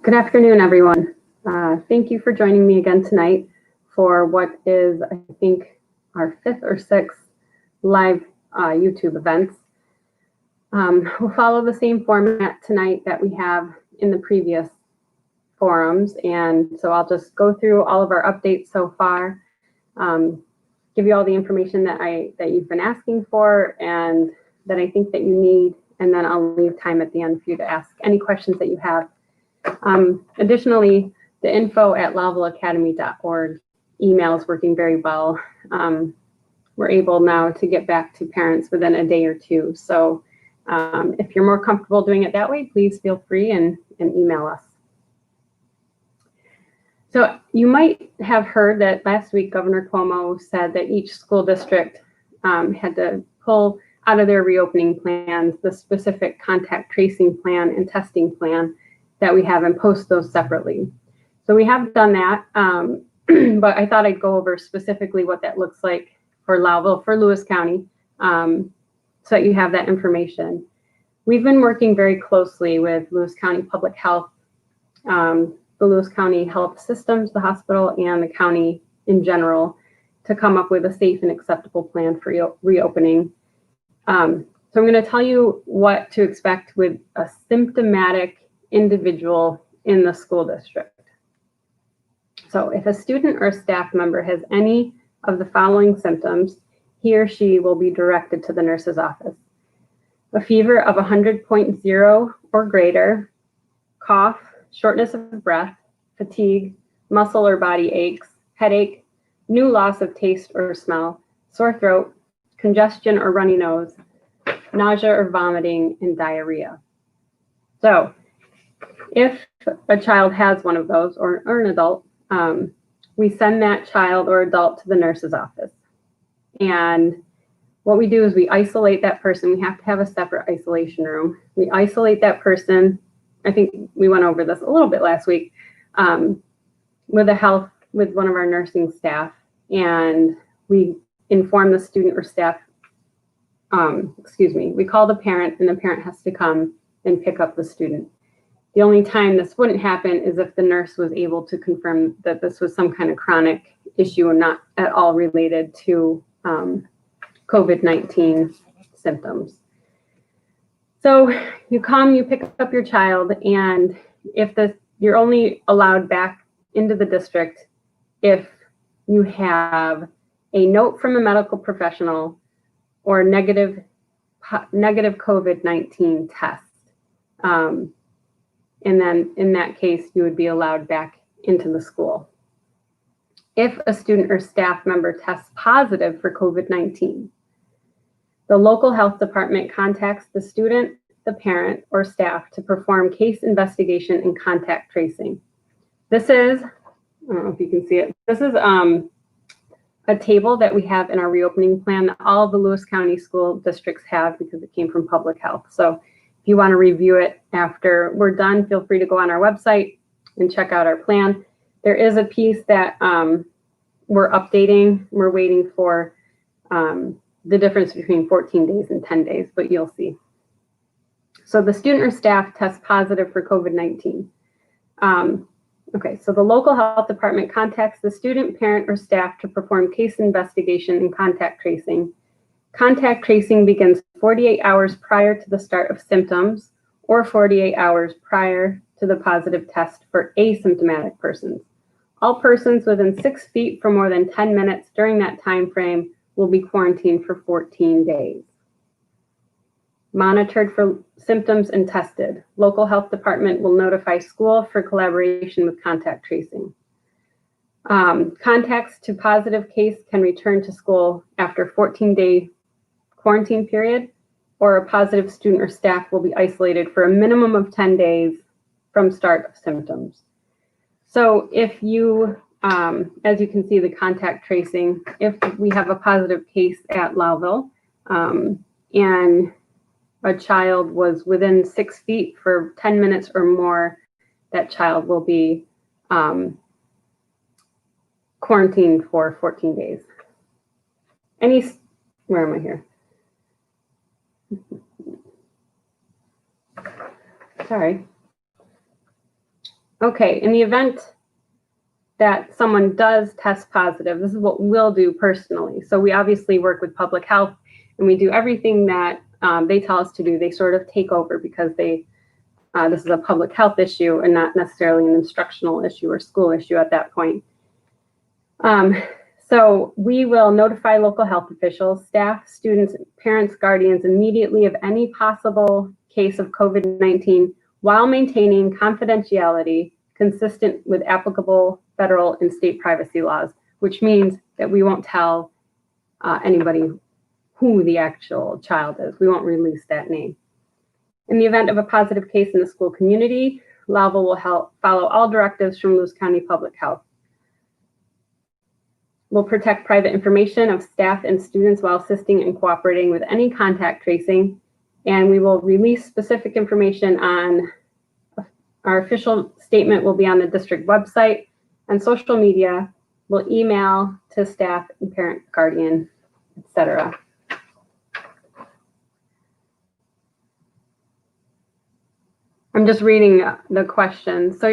Good afternoon, everyone. Thank you for joining me again tonight for what is, I think, our 5th or 6th live YouTube events. We'll follow the same format tonight that we have in the previous forums, and so I'll just go through all of our updates so far, give you all the information that you've been asking for and that I think that you need, and then I'll leave time at the end for you to ask any questions that you have. Additionally, the info@lalvilleacademy.org email is working very well. We're able now to get back to parents within a day or two. So if you're more comfortable doing it that way, please feel free and email us. So you might have heard that last week Governor Cuomo said that each school district had to pull out of their reopening plans the specific contact tracing plan and testing plan that we have and post those separately. So we have done that, but I thought I'd go over specifically what that looks like for Lalville, for Lewis County, so that you have that information. We've been working very closely with Lewis County Public Health, the Lewis County Health Systems, the hospital, and the county in general to come up with a safe and acceptable plan for reopening. So I'm going to tell you what to expect with a symptomatic individual in the school district. So if a student or a staff member has any of the following symptoms, he or she will be directed to the nurse's office. A fever of 100.0 or greater, cough, shortness of breath, fatigue, muscle or body aches, headache, new loss of taste or smell, sore throat, congestion or runny nose, nausea or vomiting, and diarrhea. So if a child has one of those, or an adult, we send that child or adult to the nurse's office. And what we do is we isolate that person. We have to have a separate isolation room. We isolate that person. I think we went over this a little bit last week with one of our nursing staff, and we inform the student or staff, we call the parent, and the parent has to come and pick up the student. The only time this wouldn't happen is if the nurse was able to confirm that this was some kind of chronic issue and not at all related to COVID-19 symptoms. So you come, you pick up your child, and you're only allowed back into the district if you have a note from a medical professional or a negative COVID-19 test. And then in that case, you would be allowed back into the school. If a student or staff member tests positive for COVID-19, the local health department contacts the student, the parent, or staff to perform case investigation and contact tracing. This is, I don't know if you can see it, this is a table that we have in our reopening plan that all of the Lewis County school districts have because it came from public health. So if you want to review it after we're done, feel free to go on our website and check out our plan. There is a piece that we're updating. We're waiting for the difference between 14 days and 10 days, but you'll see. So the student or staff tests positive for COVID-19. Okay, so the local health department contacts the student, parent, or staff to perform case investigation and contact tracing. Contact tracing begins 48 hours prior to the start of symptoms or 48 hours prior to the positive test for asymptomatic persons. All persons within 6 feet for more than 10 minutes during that time frame will be quarantined for 14 days. Monitored for symptoms and tested. Local health department will notify school for collaboration with contact tracing. Contacts to positive case can return to school after 14-day quarantine period, or a positive student or staff will be isolated for a minimum of 10 days from start of symptoms. So if you, as you can see, the contact tracing, if we have a positive case at Lalville and a child was within 6 feet for 10 minutes or more, that child will be quarantined for 14 days. Where am I here? Sorry. Okay, in the event that someone does test positive, this is what we'll do personally. So we obviously work with public health and we do everything that they tell us to do. They sort of take over because this is a public health issue and not necessarily an instructional issue or school issue at that point. So we will notify local health officials, staff, students, parents, guardians immediately of any possible case of COVID-19 while maintaining confidentiality consistent with applicable federal and state privacy laws, which means that we won't tell anybody who the actual child is. We won't release that name. In the event of a positive case in the school community, LAVA will follow all directives from Lewis County Public Health. We'll protect private information of staff and students while assisting and cooperating with any contact tracing, and we will release specific information on our official statement will be on the district website and social media. We'll email to staff and parent, guardian, etc. I'm just reading the questions. So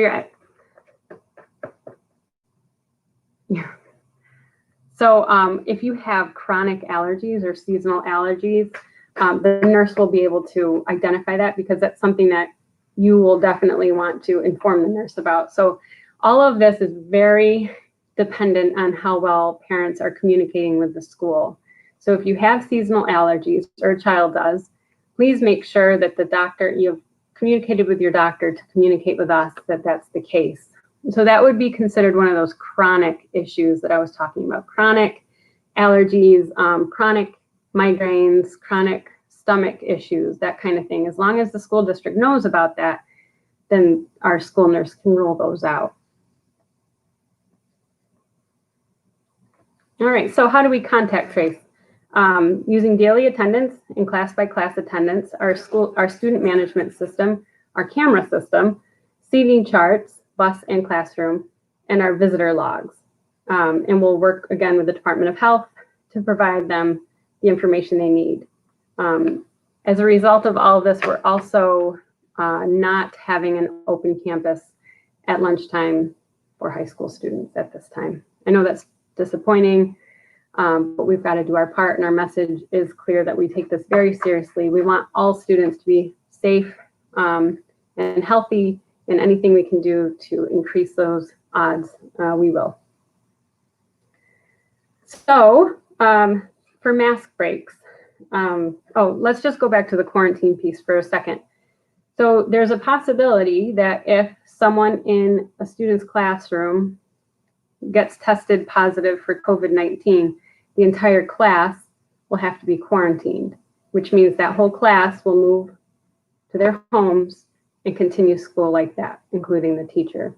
if you have chronic allergies or seasonal allergies, the nurse will be able to identify that because that's something that you will definitely want to inform the nurse about. So all of this is very dependent on how well parents are communicating with the school. So if you have seasonal allergies or a child does, please make sure that you've communicated with your doctor to communicate with us that that's the case. So that would be considered one of those chronic issues that I was talking about. Chronic allergies, chronic migraines, chronic stomach issues, that kind of thing. As long as the school district knows about that, then our school nurse can rule those out. All right, so how do we contact trace? Using daily attendance and class-by-class attendance, our student management system, our camera system, seating charts, bus and classroom, and our visitor logs. And we'll work again with the Department of Health to provide them the information they need. As a result of all of this, we're also not having an open campus at lunchtime for high school students at this time. I know that's disappointing, but we've got to do our part, and our message is clear that we take this very seriously. We want all students to be safe and healthy, and anything we can do to increase those odds, we will. So for mask breaks, let's just go back to the quarantine piece for a second. So there's a possibility that if someone in a student's classroom gets tested positive for COVID-19, the entire class will have to be quarantined, which means that whole class will move to their homes and continue school like that, including the teacher.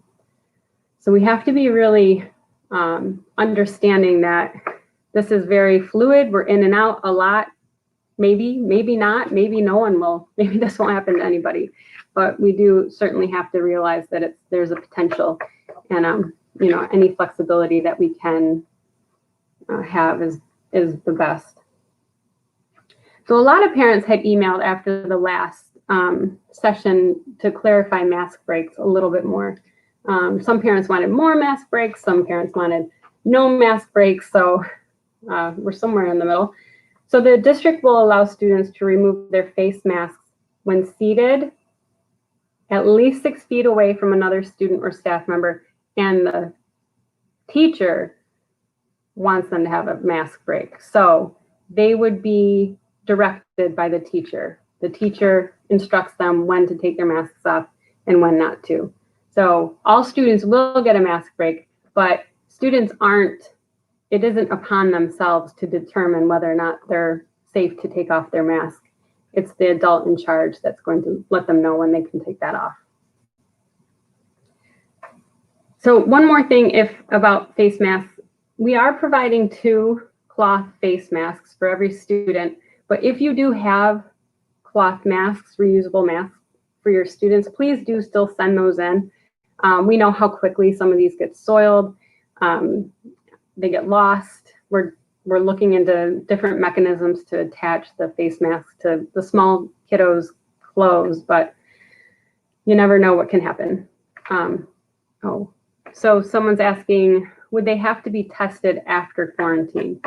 So we have to be really understanding that this is very fluid. We're in and out a lot. Maybe not, maybe no one will, maybe this won't happen to anybody, but we do certainly have to realize that there's a potential, and any flexibility that we can have is the best. So a lot of parents had emailed after the last session to clarify mask breaks a little bit more. Some parents wanted more mask breaks, some parents wanted no mask breaks, so we're somewhere in the middle. So the district will allow students to remove their face masks when seated at least 6 feet away from another student or staff member, and the teacher wants them to have a mask break. So they would be directed by the teacher. The teacher instructs them when to take their masks off and when not to. So all students will get a mask break, but students it isn't upon themselves to determine whether or not they're safe to take off their mask. It's the adult in charge that's going to let them know when they can take that off. So one more thing about face masks, we are providing 2 cloth face masks for every student, but if you do have cloth masks, reusable masks for your students, please do still send those in. We know how quickly some of these get soiled. They get lost. We're looking into different mechanisms to attach the face masks to the small kiddos' clothes, but you never know what can happen. Oh, so someone's asking, would they have to be tested after quarantine?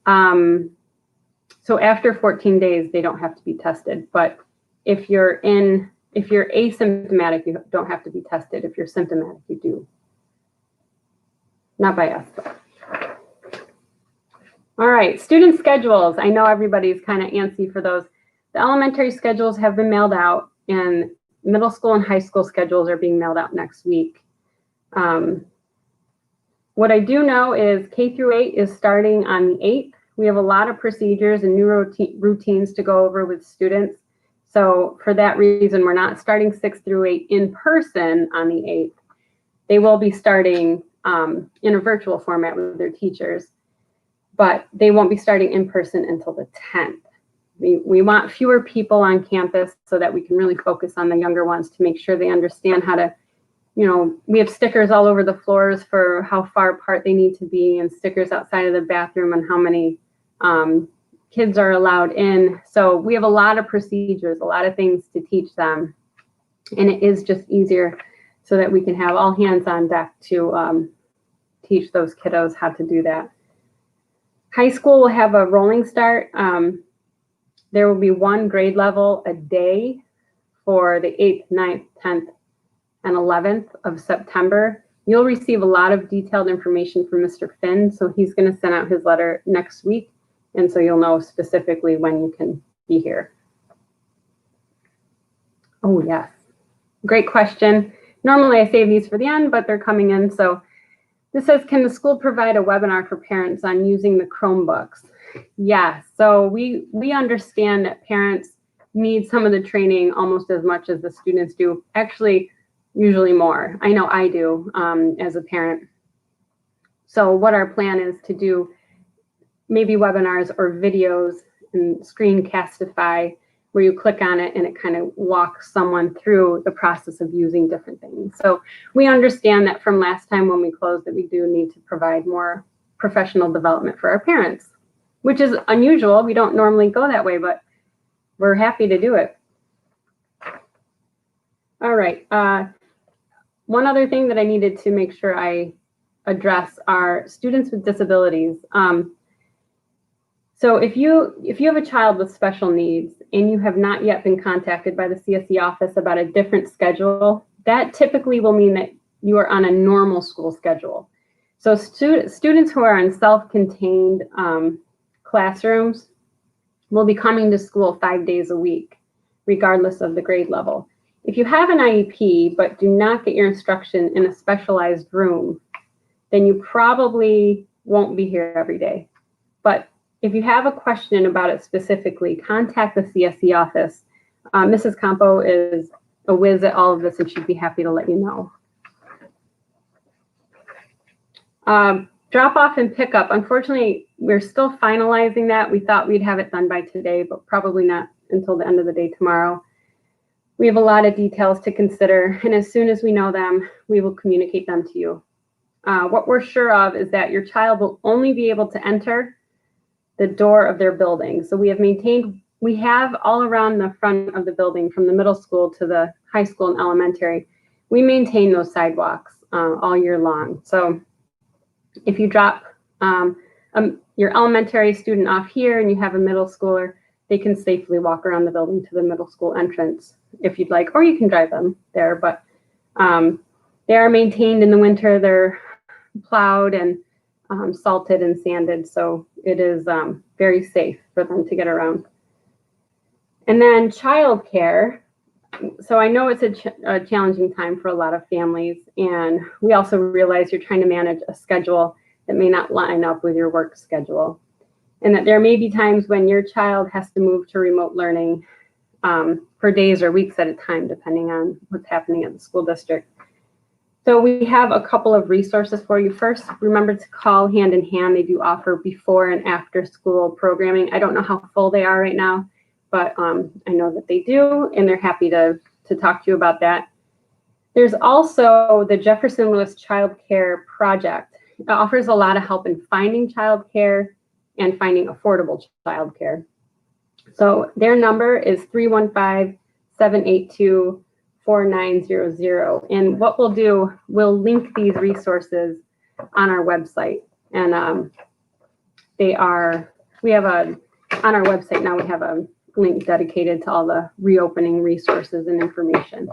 So after 14 days, they don't have to be tested. But if you're asymptomatic, you don't have to be tested. If you're symptomatic, you do. Not by us, though. All right, student schedules. I know everybody's kind of antsy for those. The elementary schedules have been mailed out, and middle school and high school schedules are being mailed out next week. What I do know is K through 8 is starting on the 8th. We have a lot of procedures and new routines to go over with students. So for that reason, we're not starting 6 through 8 in person on the 8th. They will be starting in a virtual format with their teachers, but they won't be starting in person until the 10th. We want fewer people on campus so that we can really focus on the younger ones to make sure they understand how to, we have stickers all over the floors for how far apart they need to be, and stickers outside of the bathroom on how many kids are allowed in. So we have a lot of procedures, a lot of things to teach them. And it is just easier so that we can have all hands on deck to teach those kiddos how to do that. High school will have a rolling start. There will be one grade level a day for the 8th, 9th, 10th, and 11th of September. You'll receive a lot of detailed information from Mr. Finn, so he's going to send out his letter next week, and so you'll know specifically when you can be here. Oh, yes. Great question. Normally I save these for the end, but they're coming in. So this says, can the school provide a webinar for parents on using the Chromebooks? Yes. So we understand that parents need some of the training almost as much as the students do. Actually, usually more. I know I do as a parent. So what our plan is to do maybe webinars or videos and screencastify, where you click on it and it kind of walks someone through the process of using different things. So we understand that from last time when we closed that we do need to provide more professional development for our parents, which is unusual. We don't normally go that way, but we're happy to do it. All right. One other thing that I needed to make sure I address are students with disabilities. So if you have a child with special needs and you have not yet been contacted by the CSE office about a different schedule, that typically will mean that you are on a normal school schedule. So students who are in self-contained classrooms will be coming to school 5 days a week, regardless of the grade level. If you have an IEP but do not get your instruction in a specialized room, then you probably won't be here every day. But if you have a question about it specifically, contact the CSE office. Mrs. Campo is a whiz at all of this, and she'd be happy to let you know. Drop off and pickup. Unfortunately, we're still finalizing that. We thought we'd have it done by today, but probably not until the end of the day tomorrow. We have a lot of details to consider, and as soon as we know them, we will communicate them to you. What we're sure of is that your child will only be able to enter the door of their building. So we have all around the front of the building, from the middle school to the high school and elementary, we maintain those sidewalks all year long. So if you drop your elementary student off here and you have a middle schooler, they can safely walk around the building to the middle school entrance if you'd like, or you can drive them there. But they are maintained in the winter. They're plowed and salted and sanded, so it is very safe for them to get around. And then childcare. So I know it's a challenging time for a lot of families, and we also realize you're trying to manage a schedule that may not line up with your work schedule, and that there may be times when your child has to move to remote learning for days or weeks at a time, depending on what's happening at the school district. So we have a couple of resources for you. First, remember to call Hand in Hand. They do offer before and after school programming. I don't know how full they are right now, but I know that they do, and they're happy to talk to you about that. There's also the Jefferson Lewis Child Care Project. It offers a lot of help in finding childcare and finding affordable childcare. So their number is 315-782-5444. 4900. And what we'll do, we'll link these resources on our website. And on our website now, we have a link dedicated to all the reopening resources and information.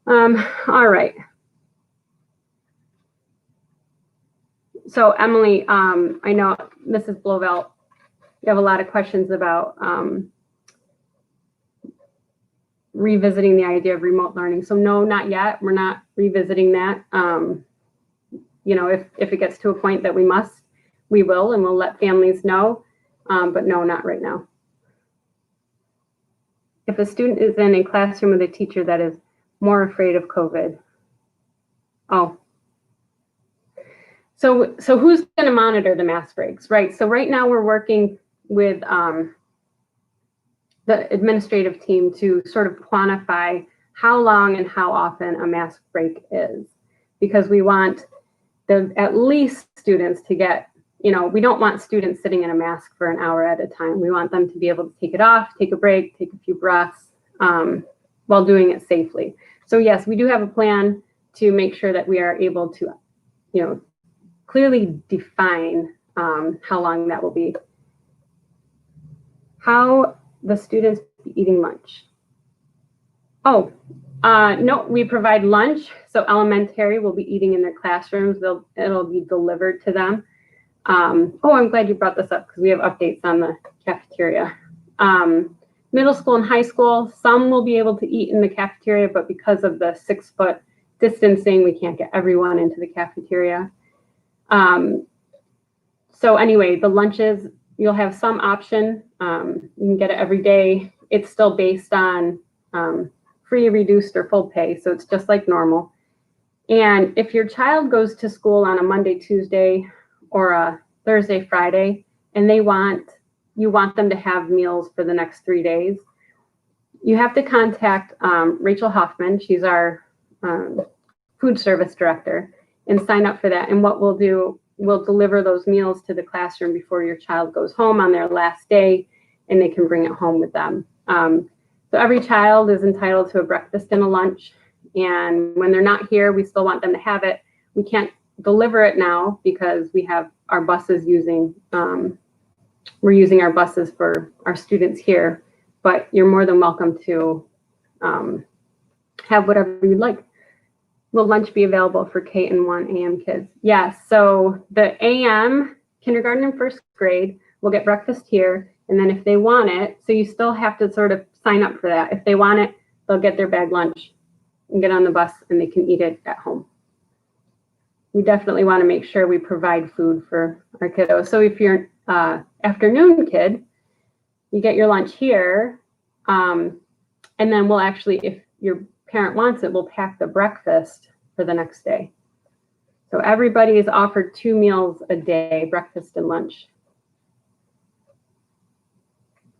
All right. So Emily, I know Mrs. Blovelt, you have a lot of questions about revisiting the idea of remote learning. So no, not yet. We're not revisiting that. You know, if it gets to a point that we must, we will, and we'll let families know. But no, not right now. If a student is in a classroom with a teacher that is more afraid of COVID. Oh. So who's going to monitor the mask breaks, right? So right now we're working with the administrative team to sort of quantify how long and how often a mask break is, because we want at least students to get, you know, we don't want students sitting in a mask for an hour at a time. We want them to be able to take it off, take a break, take a few breaths while doing it safely. So yes, we do have a plan to make sure that we are able to, you know, clearly define how long that will be. How the students be eating lunch? Oh, no, we provide lunch. So elementary will be eating in their classrooms. It'll be delivered to them. Oh, I'm glad you brought this up because we have updates on the cafeteria. Middle school and high school, some will be able to eat in the cafeteria, but because of the 6-foot distancing, we can't get everyone into the cafeteria. So anyway, the lunches, you'll have some option. You can get it every day. It's still based on free, reduced, or full pay. So it's just like normal. And if your child goes to school on a Monday, Tuesday, or a Thursday, Friday, and you want them to have meals for the next 3 days, you have to contact Rachel Hoffman. She's our food service director, and sign up for that. And what we'll do, we'll deliver those meals to the classroom before your child goes home on their last day, and they can bring it home with them. So every child is entitled to a breakfast and a lunch. And when they're not here, we still want them to have it. We can't deliver it now because we have our buses we're using our buses for our students here, but you're more than welcome to have whatever you'd like. Will lunch be available for K and 1 AM kids? Yes, so the AM, kindergarten and first grade, will get breakfast here, and then if they want it, so you still have to sort of sign up for that. If they want it, they'll get their bag lunch and get on the bus, and they can eat it at home. We definitely want to make sure we provide food for our kiddos. So if you're afternoon kid, you get your lunch here, and then we'll actually, if your parent wants it, we'll pack the breakfast for the next day. So everybody is offered 2 meals a day, breakfast and lunch.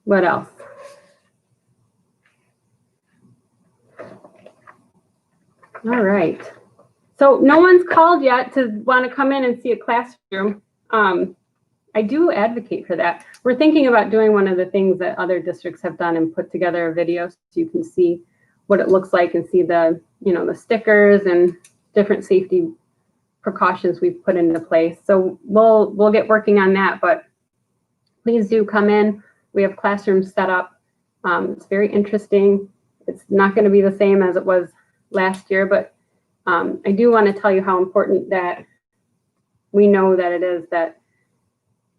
What else? All right. So no one's called yet to want to come in and see a classroom. I do advocate for that. We're thinking about doing one of the things that other districts have done and put together a video so you can see what it looks like and see the, you know, the stickers and different safety precautions we've put into place. So we'll get working on that, but please do come in. We have classrooms set up. It's very interesting. It's not going to be the same as it was last year, but I do want to tell you how important that we know that it is, that,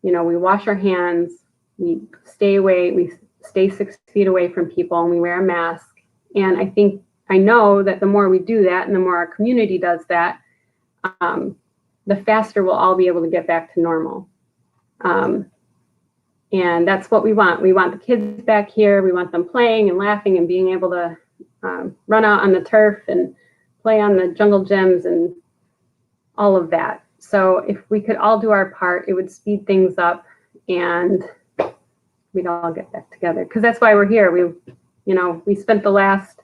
you know, we wash our hands, we stay 6 feet away from people, and we wear a mask. And I know that the more we do that and the more our community does that, the faster we'll all be able to get back to normal. And that's what we want. We want the kids back here. We want them playing and laughing and being able to run out on the turf and play on the jungle gyms and all of that. So if we could all do our part, it would speed things up and we'd all get back together. Because that's why we're here. We spent the last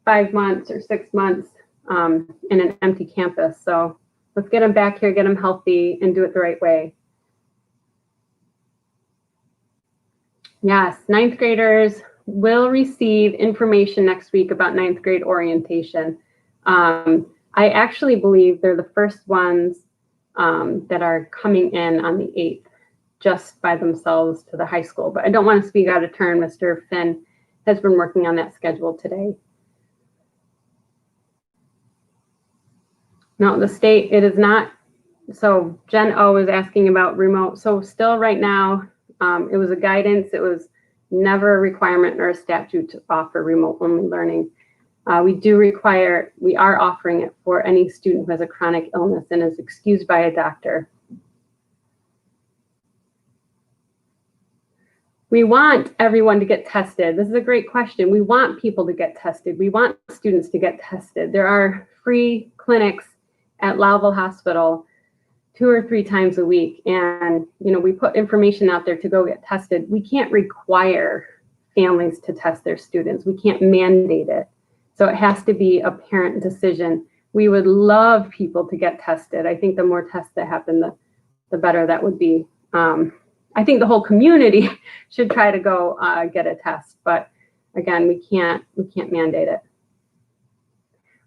5 months or 6 months in an empty campus. So let's get them back here, get them healthy, and do it the right way. Yes, 9th graders will receive information next week about ninth grade orientation. I actually believe they're the first ones that are coming in on the 8th, just by themselves to the high school. But I don't want to speak out of turn. Mr. Finn has been working on that schedule today. No, the state, it is not. So Jen O is asking about remote. So still right now, it was a guidance. It was never a requirement or a statute to offer remote only learning. We are offering it for any student who has a chronic illness and is excused by a doctor. We want everyone to get tested. This is a great question. We want people to get tested. We want students to get tested. There are free clinics at Lowville Hospital 2 or 3 times a week. And, we put information out there to go get tested. We can't require families to test their students. We can't mandate it. So it has to be a parent decision. We would love people to get tested. I think the more tests that happen, the better that would be. I think the whole community should try to go get a test, but again, we can't mandate it.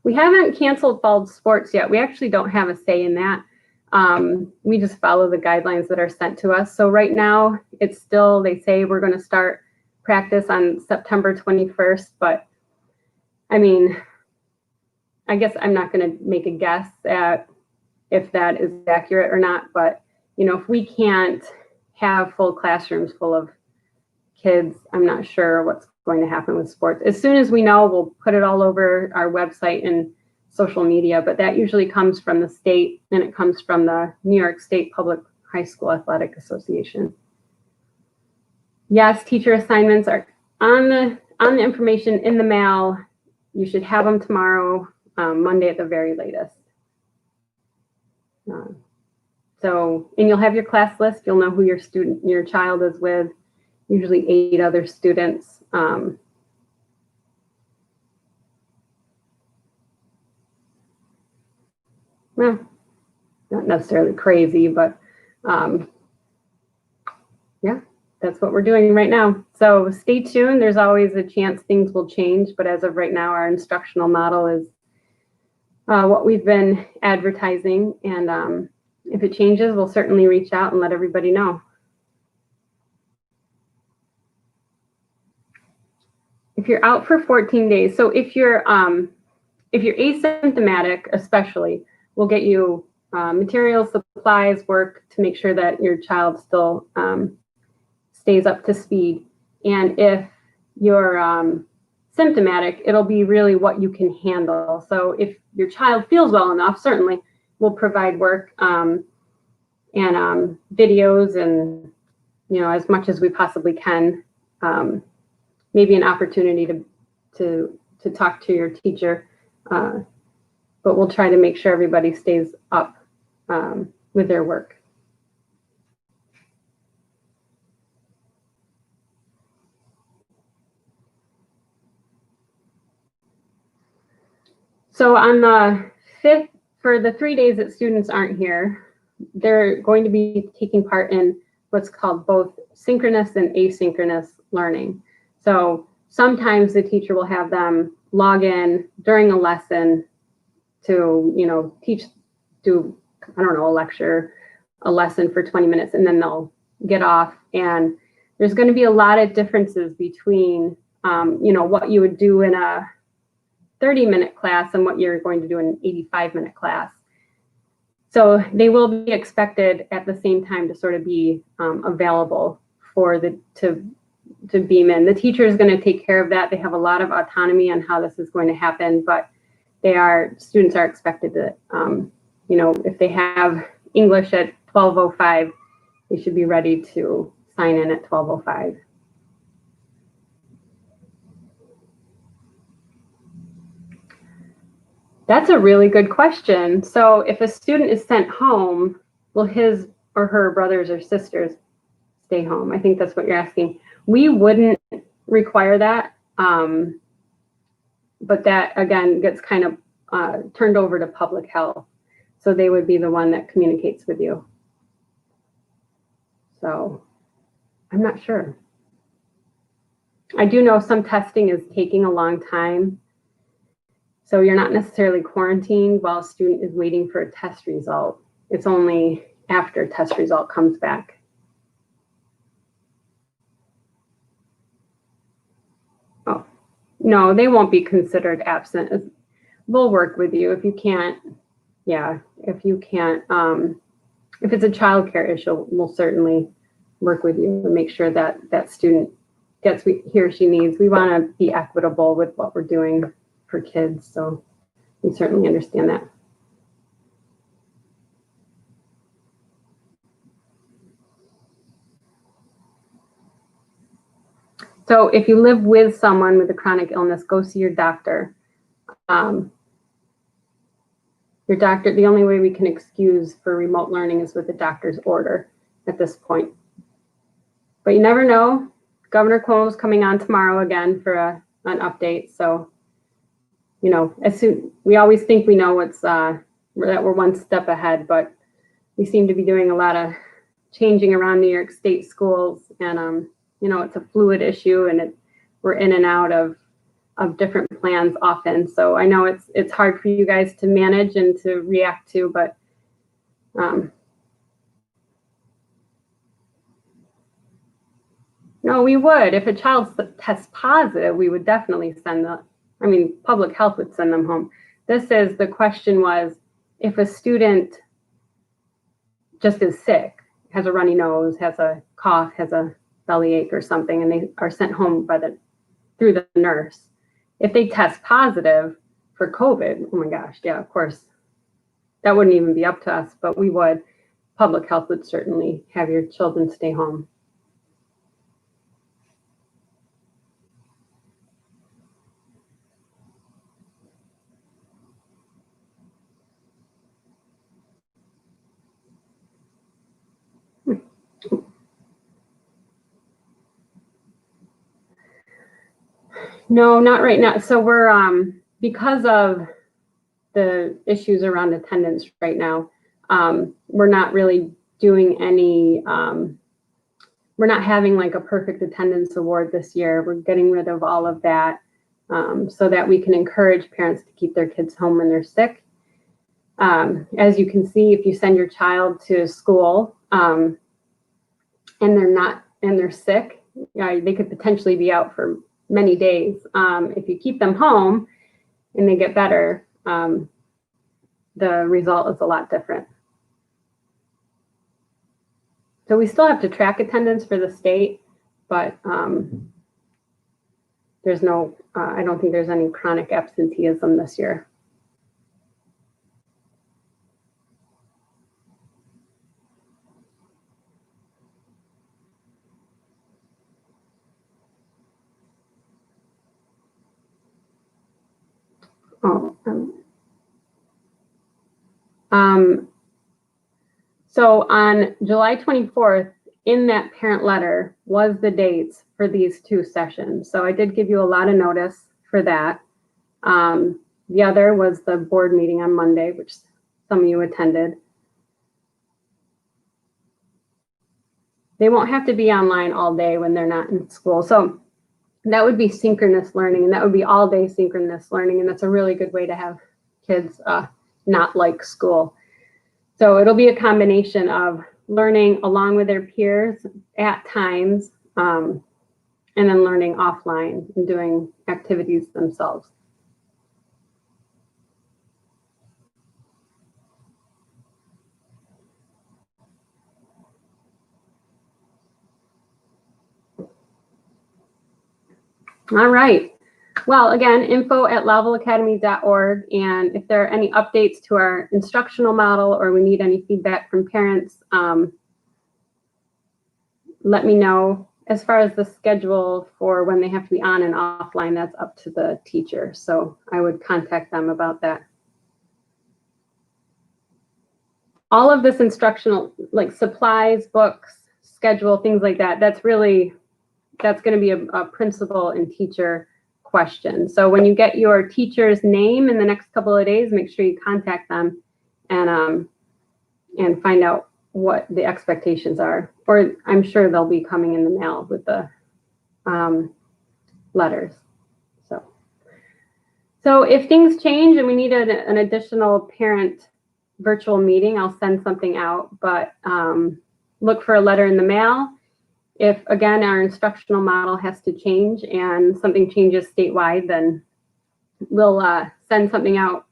We haven't canceled fall sports yet. We actually don't have a say in that. We just follow the guidelines that are sent to us. So right now, it's still, they say we're going to start practice on September 21st, but I mean, I guess I'm not going to make a guess at if that is accurate or not, but if we can't have full classrooms full of kids, I'm not sure what's going to happen with sports. As soon as we know, we'll put it all over our website and social media, but that usually comes from the state, and it comes from the New York State Public High School Athletic Association. Yes, teacher assignments are on the information in the mail. You should have them tomorrow, Monday at the very latest. And you'll have your class list. You'll know who your child is with, usually 8 other students. Well, not necessarily crazy, but yeah, that's what we're doing right now. So stay tuned. There's always a chance things will change, but as of right now, our instructional model is what we've been advertising, and if it changes, we'll certainly reach out and let everybody know. If you're out for 14 days, so if you're asymptomatic, especially, we'll get you materials, supplies, work to make sure that your child still stays up to speed. And if you're symptomatic, it'll be really what you can handle. So if your child feels well enough, certainly we'll provide work and videos and, as much as we possibly can. Maybe an opportunity to talk to your teacher, but we'll try to make sure everybody stays up with their work. So on the 5th, for the 3 days that students aren't here, they're going to be taking part in what's called both synchronous and asynchronous learning. So sometimes the teacher will have them log in during a lesson to, do, I don't know, a lesson for 20 minutes, and then they'll get off. And there's going to be a lot of differences between, what you would do in a 30-minute class and what you're going to do in an 85-minute class. So they will be expected at the same time to sort of be available to beam in. The teacher is going to take care of that. They have a lot of autonomy on how this is going to happen, but students are expected to, if they have English at 12:05, they should be ready to sign in at 12:05. That's a really good question. So if a student is sent home, will his or her brothers or sisters stay home? I think that's what you're asking. We wouldn't require that, but that, again, gets kind of turned over to public health. So they would be the one that communicates with you. So I'm not sure. I do know some testing is taking a long time. So you're not necessarily quarantined while a student is waiting for a test result. It's only after a test result comes back. Oh, no, they won't be considered absent. We'll work with you if you can't. Yeah, if you can't, if it's a childcare issue, we'll certainly work with you to make sure that that student gets what he or she needs. We want to be equitable with what we're doing for kids, so we certainly understand that. So if you live with someone with a chronic illness, go see your doctor. Your doctor, the only way we can excuse for remote learning is with a doctor's order at this point. But you never know. Governor Cuomo's coming on tomorrow again for an update. So, you know, we always think we know that we're one step ahead, but we seem to be doing a lot of changing around New York State schools, and you know, it's a fluid issue, and we're in and out of different plans often. So I know it's hard for you guys to manage and to react to, but no, we would. If a child tests positive, we would definitely send them. I mean, public health would send them home. The question was, if a student just is sick, has a runny nose, has a cough, has a bellyache or something, and they are sent home through the nurse. If they test positive for COVID, oh my gosh, yeah, of course, that wouldn't even be up to us, but we would. Public health would certainly have your children stay home. No, not right now. So we're because of the issues around attendance right now, we're not really doing any. We're not having like a perfect attendance award this year. We're getting rid of all of that so that we can encourage parents to keep their kids home when they're sick. As you can see, if you send your child to school and they're sick, they could potentially be out for many days. If you keep them home and they get better, the result is a lot different. So we still have to track attendance for the state, but there's no, I don't think there's any chronic absenteeism this year. So on July 24th, in that parent letter was the dates for these two sessions. So I did give you a lot of notice for that. The other was the board meeting on Monday, which some of you attended. They won't have to be online all day when they're not in school. So that would be synchronous learning, and that would be all day synchronous learning. And that's a really good way to have kids not like school. So it'll be a combination of learning along with their peers at times, and then learning offline and doing activities themselves. All right. Well, again, info@lavalacademy.org. And if there are any updates to our instructional model or we need any feedback from parents, let me know. As far as the schedule for when they have to be on and offline, that's up to the teacher. So I would contact them about that. All of this instructional, like supplies, books, schedule, things like that, that's going to be a principal and teacher question. So when you get your teacher's name in the next couple of days, make sure you contact them and find out what the expectations are. Or I'm sure they'll be coming in the mail with the letters. So if things change and we need an additional parent virtual meeting, I'll send something out, but look for a letter in the mail. If, again, our instructional model has to change and something changes statewide, then we'll send something out,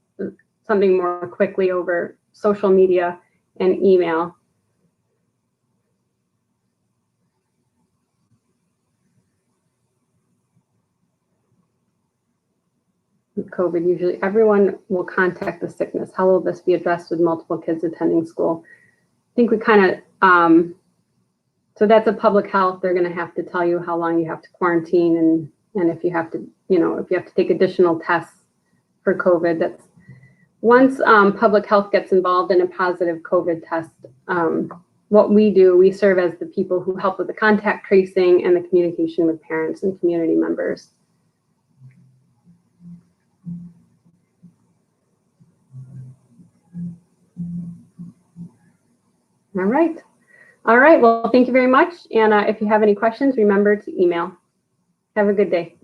something more quickly over social media and email. With COVID, usually everyone will contact the sickness. How will this be addressed with multiple kids attending school? I think we kind of, so that's a public health. They're going to have to tell you how long you have to quarantine and if you have to, you know, if you have to take additional tests for COVID. That's once public health gets involved in a positive COVID test, what we do, we serve as the people who help with the contact tracing and the communication with parents and community members. All right. All right. Well, thank you very much. And if you have any questions, remember to email. Have a good day.